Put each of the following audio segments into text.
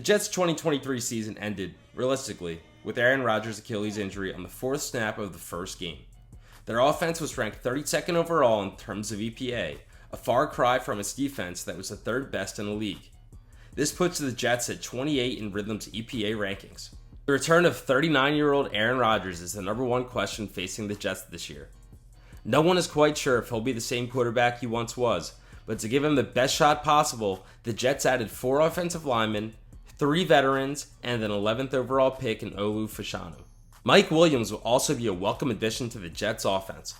Jets' 2023 season ended, realistically, with Aaron Rodgers' Achilles injury on the fourth snap of the first game. Their offense was ranked 32nd overall in terms of EPA, a far cry from its defense that was the third best in the league. This puts the Jets at 28 in Rhythm's EPA rankings. The return of 39-year-old Aaron Rodgers is the number one question facing the Jets this year. No one is quite sure if he'll be the same quarterback he once was, but to give him the best shot possible, the Jets added 4 offensive linemen, 3 veterans, and an 11th overall pick in Olu Fashanu. Mike Williams will also be a welcome addition to the Jets offense.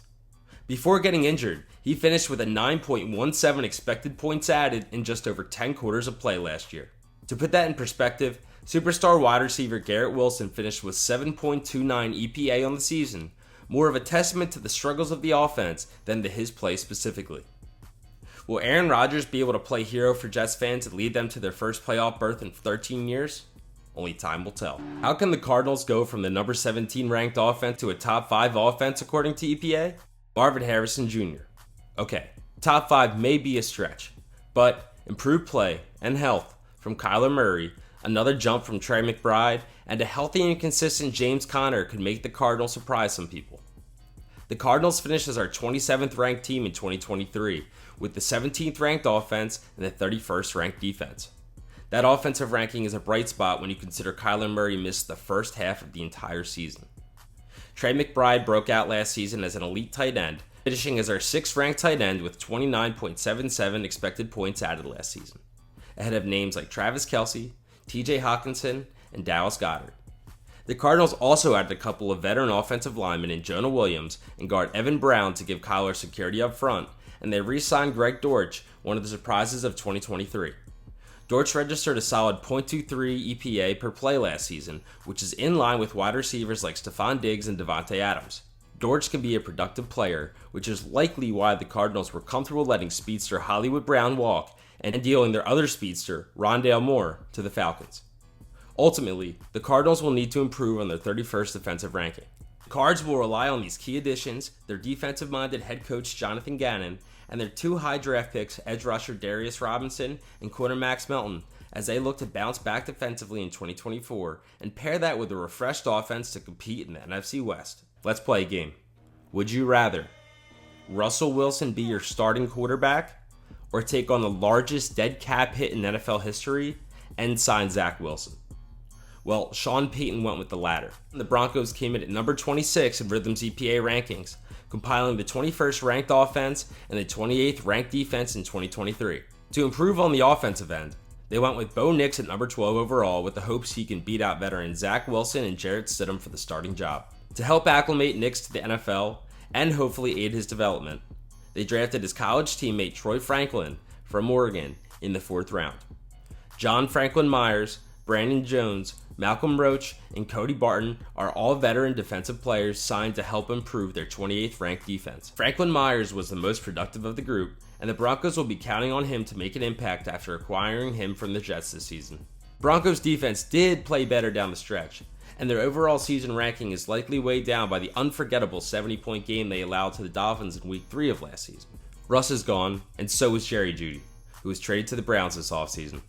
Before getting injured, he finished with a 9.17 expected points added in just over 10 quarters of play last year. To put that in perspective, superstar wide receiver Garrett Wilson finished with 7.29 EPA on the season, more of a testament to the struggles of the offense than to his play specifically. Will Aaron Rodgers be able to play hero for Jets fans and lead them to their first playoff berth in 13 years? Only time will tell. How can the Cardinals go from the number 17 ranked offense to a top 5 offense according to EPA? Marvin Harrison Jr. Okay, top 5 may be a stretch, but improved play and health from Kyler Murray, another jump from Trey McBride, and a healthy and consistent James Conner could make the Cardinals surprise some people. The Cardinals finished as our 27th ranked team in 2023, with the 17th ranked offense and the 31st ranked defense. That offensive ranking is a bright spot when you consider Kyler Murray missed the first half of the entire season. Trey McBride broke out last season as an elite tight end, finishing as our 6th ranked tight end with 29.77 expected points added last season, ahead of names like Travis Kelce, TJ Hawkinson, and Dallas Goedert. The Cardinals also added a couple of veteran offensive linemen in Jonah Williams and guard Evan Brown to give Kyler security up front, and they re-signed Greg Dortch, one of the surprises of 2023. Dortch registered a solid .23 EPA per play last season, which is in line with wide receivers like Stephon Diggs and Devontae Adams. Dortch can be a productive player, which is likely why the Cardinals were comfortable letting speedster Hollywood Brown walk and dealing their other speedster, Rondale Moore, to the Falcons. Ultimately, the Cardinals will need to improve on their 31st defensive ranking. The Cards will rely on these key additions, their defensive-minded head coach Jonathan Gannon, and their 2 high draft picks, edge rusher Darius Robinson and corner Max Melton, as they look to bounce back defensively in 2024 and pair that with a refreshed offense to compete in the NFC West. Let's play a game. Would you rather Russell Wilson be your starting quarterback or take on the largest dead cap hit in NFL history and sign Zach Wilson? Well, Sean Payton went with the latter. The Broncos came in at number 26 in Rhythm's EPA rankings, compiling the 21st ranked offense and the 28th ranked defense in 2023. To improve on the offensive end, they went with Bo Nix at number 12 overall with the hopes he can beat out veteran Zach Wilson and Jarrett Stidham for the starting job. To help acclimate Nix to the NFL and hopefully aid his development, they drafted his college teammate Troy Franklin from Oregon in the 4th round. John Franklin Myers, Brandon Jones, Malcolm Roach, and Cody Barton are all veteran defensive players signed to help improve their 28th ranked defense. Franklin Myers was the most productive of the group, and the Broncos will be counting on him to make an impact after acquiring him from the Jets this season. Broncos defense did play better down the stretch, and their overall season ranking is likely weighed down by the unforgettable 70-point game they allowed to the Dolphins in Week 3 of last season. Russ is gone, and so is Jerry Jeudy, who was traded to the Browns this offseason.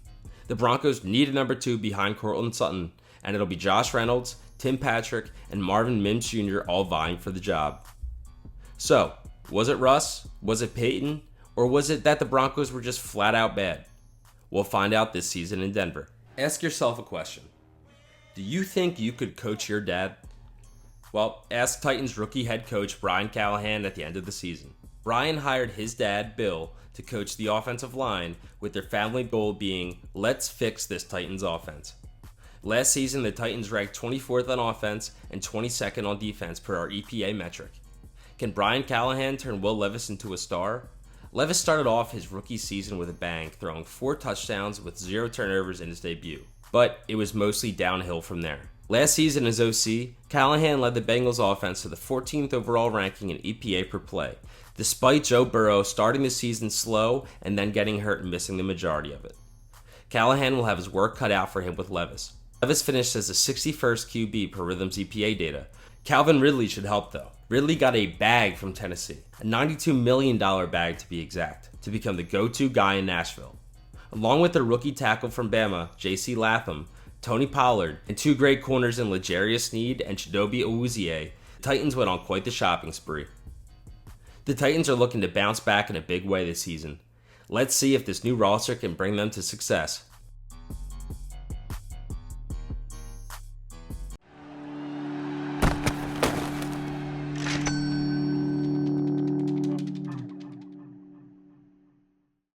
The Broncos need a number 2 behind Courtland Sutton, and it'll be Josh Reynolds, Tim Patrick, and Marvin Mims Jr. all vying for the job. So, was it Russ? Was it Peyton? Or was it that the Broncos were just flat out bad? We'll find out this season in Denver. Ask yourself a question. Do you think you could coach your dad? Well, ask Titans rookie head coach Brian Callahan at the end of the season. Brian hired his dad, Bill, to coach the offensive line, with their family goal being, let's fix this Titans offense. Last season, the Titans ranked 24th on offense and 22nd on defense per our EPA metric. Can Brian Callahan turn Will Levis into a star? Levis started off his rookie season with a bang, throwing 4 touchdowns with 0 turnovers in his debut, but it was mostly downhill from there. Last season as OC, Callahan led the Bengals offense to the 14th overall ranking in EPA per play, despite Joe Burrow starting the season slow and then getting hurt and missing the majority of it. Callahan will have his work cut out for him with Levis. Levis finished as the 61st QB per Rhythm's EPA data. Calvin Ridley should help though. Ridley got a bag from Tennessee, a $92 million bag to be exact, to become the go-to guy in Nashville. Along with their rookie tackle from Bama, J.C. Latham, Tony Pollard, and two great corners in L'Jarius Sneed and Chidobe Awuzie, the Titans went on quite the shopping spree. The Titans are looking to bounce back in a big way this season. Let's see if this new roster can bring them to success.